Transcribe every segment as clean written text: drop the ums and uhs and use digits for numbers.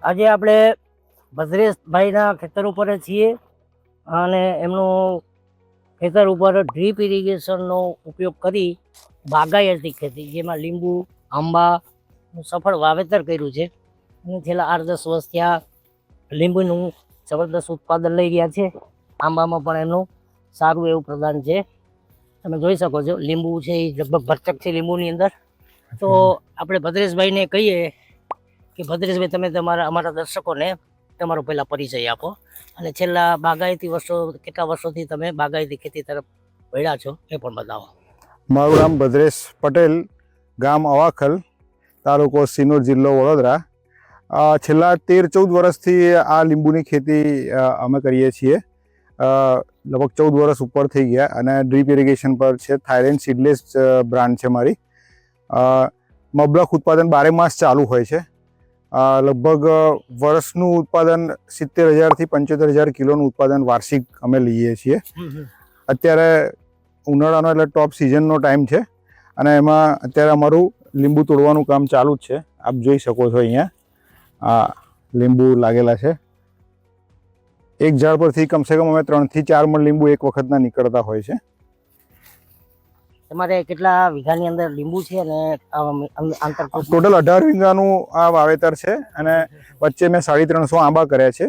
આજે આપણે ભદ્રેશભાઈના ખેતર ઉપર જ છીએ અને એમનું ખેતર ઉપર ડ્રીપ ઇરિગેશનનો ઉપયોગ કરી બાગાયતી ખેતી જેમાં લીંબુ આંબાનું સફળ વાવેતર કર્યું છે અને છેલ્લા 8-10 વર્ષથી આ લીંબુનું જબરદસ્ત ઉત્પાદન લઈ રહ્યા છે. આંબામાં પણ એમનું સારું એવું પ્રદાન છે. તમે જોઈ શકો છો લીંબુ છે એ લગભગ ભરચક છે લીંબુની અંદર. તો આપણે ભદ્રેશભાઈને કહીએ કે ભદ્રેશભાઈ તમે અમારા દર્શકોને તમારો પહેલા પરિચય આપો અને છેલ્લા બાગાયતી કેટલા વર્ષોથી તમે બાગાયતી ખેતી તરફ વળ્યા છો એ પણ બતાવો. મારું નામ ભદ્રેશ પટેલ, ગામ અવાખલ, તાલુકો સિનોર, જિલ્લો વડોદરા. છેલ્લા 13-14 વર્ષથી આ લીંબુની ખેતી અમે કરીએ છીએ. લગભગ 14 વર્ષ ઉપર થઈ ગયા અને ડ્રીપ ઇરિગેશન પર છે. થાઈલેન્ડ સીડલેસ બ્રાન્ડ છે મારી. મબલખ ઉત્પાદન 12 માસ ચાલુ હોય છે. લગભગ વર્ષનું ઉત્પાદન 70,000 થી 75,000 કિલોનું ઉત્પાદન વાર્ષિક અમે લઈએ છીએ. અત્યારે ઉનાળાનો એટલે ટોપ સિઝનનો ટાઈમ છે અને એમાં અત્યારે અમારું લીંબુ તોડવાનું કામ ચાલુ જ છે. આપ જોઈ શકો છો અહીંયા આ લીંબુ લાગેલા છે. એક ઝાડ પરથી કમસે કમ અમે 3 થી 4 મણ લીંબુ એક વખતના નીકળતા હોય છે. તમારે કેટલા વીઘાની અંદર લીંબુ છે અને ટોટલ 18 વીઘાનું આ વાવેતર છે અને વચ્ચે મેં 350 આંબા કર્યા છે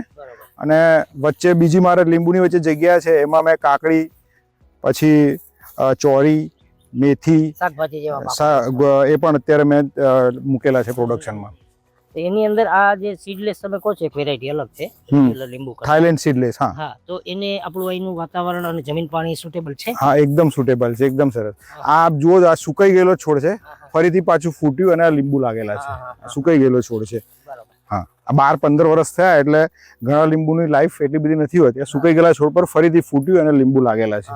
અને વચ્ચે બીજી મારે લીંબુની વચ્ચે જગ્યા છે એમાં મેં કાકડી, પછી ચોરી, મેથી, શાકભાજી જેવા એ પણ અત્યારે મેં મૂકેલા છે પ્રોડક્શનમાં. એની અંદર આ જે સીડલેસ તમે કહો છો એક વેરાયટી અલગ છે લીંબુ થાઈલેન્ડ સીડલેસ. હા, તો એને આપણું અહીંનું વાતાવરણ અને જમીન પાણી સુટેબલ છે? હા, એકદમ સુટેબલ છે, એકદમ સરસ. આ જુઓ, આ સુકાઈ ગયેલો છોડ છે, ફરીથી પાછું ફૂટ્યું અને આ લીંબુ લાગેલા છે. સુકાઈ ગયેલો છોડ છે. હા, આ 12-15 વર્ષ થયા એટલે ઘણા લીંબુની લાઈફ એટલી બધી નથી હોતી. સુકાઈ ગયેલા છોડ પર ફરીથી ફૂટ્યું અને લીંબુ લાગેલા છે.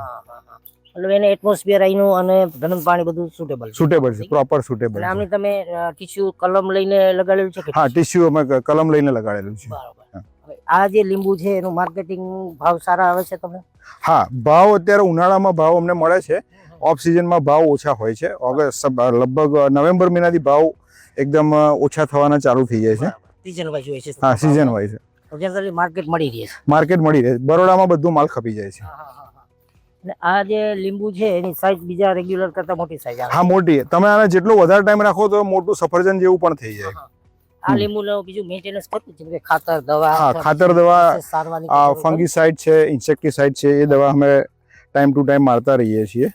એટલે એને એટમોસ્ફિયર અહીંનું અને જમીન પાણી બધું સુટેબલ છે, પ્રોપર સુટેબલ. આમને તમે ટીસ્યુ કલમ લઈને લગાડેલું છે? હા, ટીસ્યુ અમે કલમ લઈને લગાડેલું છે. આ જે લીંબુ છે એનું માર્કેટિંગ ભાવ સારા આવે છે તમને? હા, ભાવ અત્યારે ઉનાળામાં ભાવ અમને મળે છે. ઓફ સિઝનમાં ભાવ ઓછા હોય છે. ઓગસ્ટ લગભગ નવેમ્બર મહિનાથી ભાવ એકદમ ઓછા થવાના ચાલુ થઈ જાય છે. સીઝન વાઇઝ હોય છે? હા, સીઝન વાઇઝ માર્કેટ મળી રહે છે. માર્કેટ મળી રહે છે. બરોડામાં બધું માલ ખપી જાય છે. આ જે લીંબુ છે એની સાઈઝ બીજા રેગ્યુલર કરતા મોટી સાઈઝ આવે? હા, મોટી. તમે આને જેટલો વધારે ટાઈમ રાખો તો મોટું સફરજન જેવું પણ થઈ જાય. આ લીંબુનો બીજું મેન્ટેનન્સ કરવું છે કે ખાતર દવા? હા, ખાતર દવા, ફંગીસાઇડ છે, ઇન્સેક્ટિસાઇડ છે, એ દવા અમે ટાઈમ ટુ ટાઈમ મારતા રહીએ છીએ.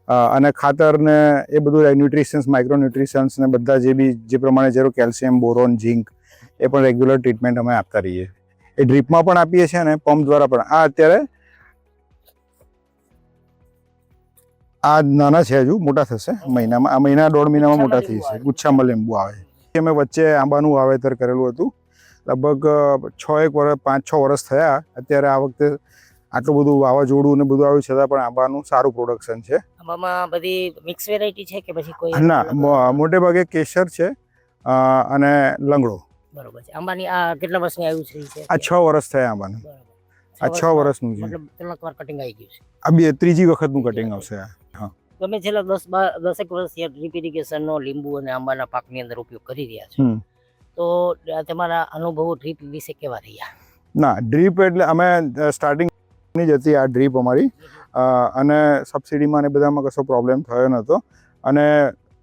અને ખાતર ને એ બધું ન્યુટ્રિશન્સ, માઇક્રો ન્યુટ્રિશન્સ ને બધા જે પ્રમાણે જરૂર કેલ્શિયમ, બોરોન, ઝિંક, એ પણ રેગ્યુલર ટ્રીટમેન્ટ અમે આપતા રહીએ. એ ડ્રીપમાં પણ આપીએ છીએ અને પંપ દ્વારા પણ. આ અત્યારે આ નાના છે, હજુ મોટા થશે મહિનામાં. આ મહિના 1.5 મહિનામાં મોટા થઈ જશે. ગુચ્છામાં લીંબુ આવે. અમે વચ્ચે આંબાનું વાવેતર કરેલું હતું. લગભગ 5-6 વર્ષ થયા. અત્યારે આ વખતે આટલું બધું વાવાઝોડું ને બધું આવ્યું છતાં પણ આંબાનું સારું પ્રોડક્શન છે. આંબામાં બધી મિક્સ વેરાયટી છે કે પછી કોઈ? ના, મોટે ભાગે કેસર છે અને લંગડો. બરોબર છે. આંબાની આ કેટલા વર્ષની આવ્યું છે? આ 6 વર્ષ થયા આંબાને. આ 6 વર્ષનું છે. મતલબ કેટલાક વાર કટિંગ આવી ગયું છે? આ ત્રીજી વખતનું કટિંગ આવશે. હા, તમે છેલ્લા 10-12 વર્ષથી ડ્રીપ ઇરિગેશનનો લીંબુ અને આંબાના પાકની અંદર ઉપયોગ કરી રહ્યા છો, તો તમારા અનુભવો ડ્રીપ વિશે કેવા રહ્યા? ના, ડ્રીપ એટલે અમે સ્ટાર્ટિંગની જ હતી આ ડ્રીપ અમારી, અને સબસિડીમાં ને બધામાં કશો પ્રોબ્લેમ થયો નહોતો. અને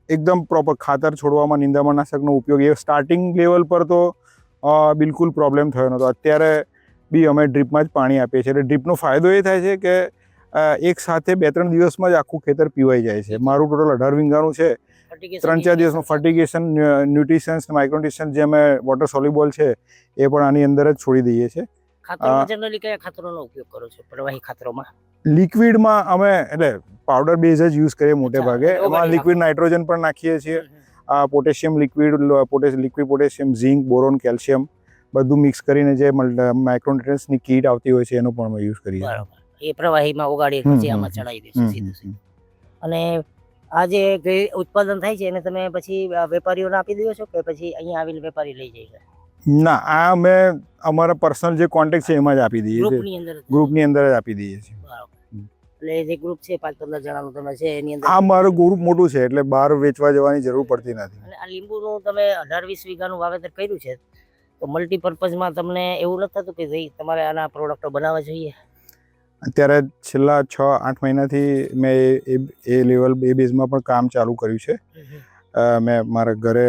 એકદમ પ્રોપર ખાતર છોડવામાં, નિંદામણનાશકનો ઉપયોગ એ સ્ટાર્ટિંગ લેવલ પર તો બિલકુલ પ્રોબ્લેમ થયો નહોતો. અત્યારે બી અમે ડ્રીપમાં જ પાણી આપીએ છીએ. એટલે ડ્રીપનો ફાયદો એ થાય છે કે એક સાથે 2-3 દિવસમાં જ આખું ખેતર પીવાઈ જાય છે. મારું ટોટલ 18 વીઘાનું છે. 3-4 દિવસમાં ફર્ટિગેશન, ન્યુટ્રિશન્સ, માઇક્રોન્યુટ્રિશન્સ જે અમે વોટર સોલ્યુબલ છે એ પણ આની અંદર જ છોડી દઈએ છીએ. ખાતરમાં જનરલી કયા ખાતરોનો ઉપયોગ કરો છો? પ્રવાહી ખાતરોમાં? લિક્વિડમાં અમે એટલે પાવડર બેઝ જ યુઝ કરીએ મોટે ભાગે. એમાં લિક્વિડ નાઇટ્રોજન પણ નાખીએ છીએ. Potassium liquid, potassium, zinc, boron, calcium બધું મિક્સ કરીને જે માઇક્રોન્યુટ્રિયન્ટ્સની કીટ આવતી હોય છે એનો પણ અમે યુઝ કરીએ. બરાબર. એ પ્રવાહીમાં ઓગાળી પછી આમાં ચડાવી દેશું સીધું. અને આ જે ઉત્પાદન થાય છે એને તમે પછી વેપારીઓને આપી દો છો કે પછી અહીંયા આવીને વેપારી લઈ જાય છે? ના, આ અમે અમારા પર્સનલ જે કોન્ટેક્ટ છે એમાં જ આપી દઈએ છીએ. ગ્રુપની અંદર જ આપી દઈએ છીએ. એટલે જે ગ્રુપ છે 5-15 જણાનું તમે છે એની અંદર? આ મારું ગ્રુપ મોટું છે એટલે બહાર વેચવા જવાની જરૂર પડતી નથી. અને આ લીંબુનું તમે 18-20 વીઘાનું વાવેતર કર્યું છે, તો મલ્ટીપર્પઝમાં તમને એવું નથી થતું કે ભાઈ તમારે આના પ્રોડક્ટો બનાવવા જોઈએ? અત્યારે છેલ્લા 6-8 મહિનાથી મેં એ લેવલ એ બેઝમાં પણ કામ ચાલુ કર્યું છે. મેં મારા ઘરે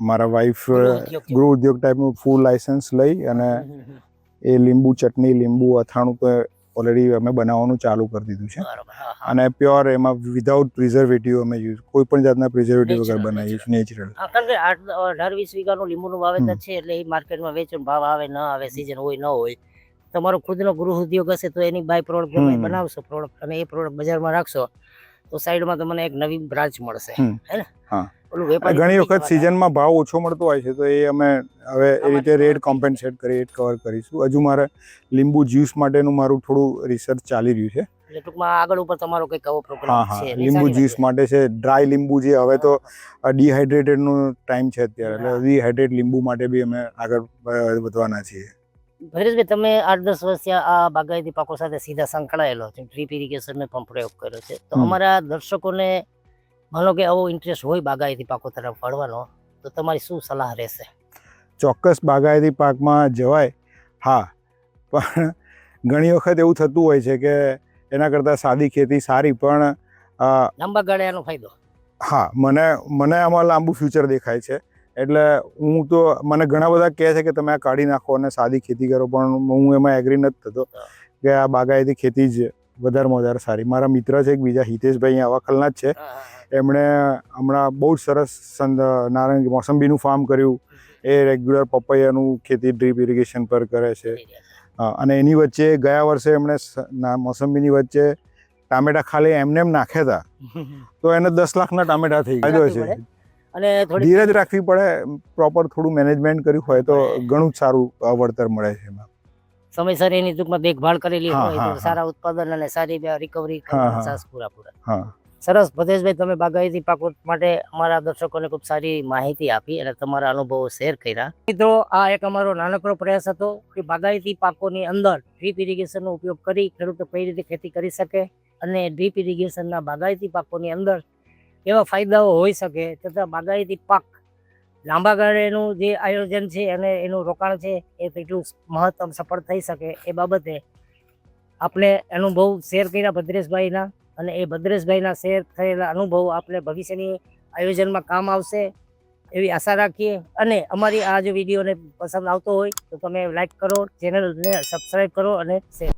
મારા વાઈફ ગૃહ ઉદ્યોગ ટાઈપનું ફૂલ લાયસન્સ લઈ અને એ લીંબુ ચટણી, લીંબુ અથાણું તો ઓલરેડી અમે બનાવવાનું ચાલુ કરી દીધું છે. બરાબર, હા, હા. અને પ્યોર એમાં વિધાઉટ પ્રિઝર્વેટિવ અમે યુઝ કોઈ પણ જાતના પ્રિઝર્વેટિવ વગર Natural, બનાવીએ છીએ, નેચરલ. હા, કારણ કે 18-20 વીઘાનું લીંબુનું વાવેતર છે એટલે એ માર્કેટમાં વેચવાનો ભાવ આવે ન આવે, સિઝન હોય ન હોય, તમારો ખુદનો ગૃહ ઉદ્યોગ હશે તો એની બાય પ્રોડક્ટ તમે બનાવશો પ્રોડક્ટ અને એ પ્રોડક્ટ બજારમાં રાખશો તો સાઈડમાં તમને એક નવી બ્રાન્ચ મળશે, હે ને? હા. ઓલું વેપારી ઘણી નથી વખત કહેવાતા. સિઝનમાં ભાવ ઓછો મળતો હોય છે તો એ અમે હવે એ રીતે રેટ કોમ્પેન્સેટ કરી કવર કરીશું. હજુ મારે લીંબુ જ્યુસ માટેનું મારું થોડું રિસર્ચ ચાલી રહ્યું છે. એટલે ટૂંકમાં આગળ ઉપર તમારો કંઈક આવો હા પ્રોગ્રામ હા, છે? લીંબુ જ્યુસ માટે છે. ડ્રાય લીંબુ જે હવે તો ડિહાઇડ્રેટેડનો ટાઈમ છે અત્યારે, એટલે ડિહાઇડ્રેટ લીંબુ માટે બી અમે આગળ વધવાના છીએ. ભરેશભાઈ, તમે 8-10 વર્ષથી આ બાગાયતી પાકો સાથે સીધા સંકળાયેલો છો, ડ્રીપ ઇરિગેશનનો પણ પ્રયોગ કર્યો છે, તો અમારા દર્શકોને માનો કે આવો ઇન્ટરેસ્ટ હોય બાગાયતી પાકો તરફ વળવાનો તો તમારી શું સલાહ રહેશે? ચોક્કસ બાગાયતી પાકમાં જવાય, હા, પણ ઘણી વખત એવું થતું હોય છે કે એના કરતાં સાદી ખેતી સારી, પણ લાંબા ગાળે આનો ફાયદો? હા, મને આમાં લાંબુ ફ્યુચર દેખાય છે. એટલે હું તો, મને ઘણા બધા કહે છે કે તમે આ કાઢી નાખો અને સાદી ખેતી કરો, પણ હું એમાં એગ્રી નથી થતો કે આ બાગાયતી ખેતી જ વધારેમાં વધારે સારી. મારા મિત્ર છે એક બીજા, હિતેશભાઈ, અહીંયા અવાખલના જ છે. એમણે હમણાં બહુ જ સરસ નારંગી મોસંબીનું ફાર્મ કર્યું. એ રેગ્યુલર પપૈયાનું ખેતી ડ્રીપ ઇરિગેશન પર કરે છે. અને એની વચ્ચે ગયા વર્ષે એમણે મોસંબીની વચ્ચે ટામેટા ખાલી એમને એમ નાખ્યા હતા તો એને 10 લાખના ટામેટા થઈ ગયા છે. અને થોડી ધીરજ રાખવી પડે, પ્રોપર થોડું મેનેજમેન્ટ કર્યું હોય તો ઘણું જ સારું વળતર મળે છે એમાં. સમયસર એની ટૂંકમાં દેખભાળ કરેલી હોય તો સારા ઉત્પાદન અને સારી રિકવરી પૂરા. સરસ ભદેશભાઈ, તમે બાગાયતી પાકો માટે અમારા દર્શકોને ખૂબ સારી માહિતી આપી અને તમારા અનુભવો શેર કર્યા. મિત્રો, આ એક અમારો નાનકડો પ્રયાસ હતો કે બાગાયતી પાકોની અંદર ડ્રીપ ઇરિગેશનનો ઉપયોગ કરી ખેડૂતો કઈ રીતે ખેતી કરી શકે અને ડ્રીપ ઇરિગેશનના બાગાયતી પાકોની અંદર એવા ફાયદાઓ હોઈ શકે તથા બાગાયતી પાક લાંબા ગાળેનું જે આયોજન છે અને એનું રોકાણ છે એ કેટલું મહત્તમ સફળ થઈ શકે એ બાબતે આપણે અનુભવ શેર કર્યા ભદ્રેશભાઈના, અને એ ભદ્રેશભાઈના શેર થયેલા અનુભવો આપણે ભવિષ્યની આયોજનમાં કામ આવશે એવી આશા રાખીએ. અને અમારી આ જો વિડીયોને પસંદ આવતો હોય તો તમે લાઈક કરો, ચેનલને સબસ્ક્રાઈબ કરો અને શેર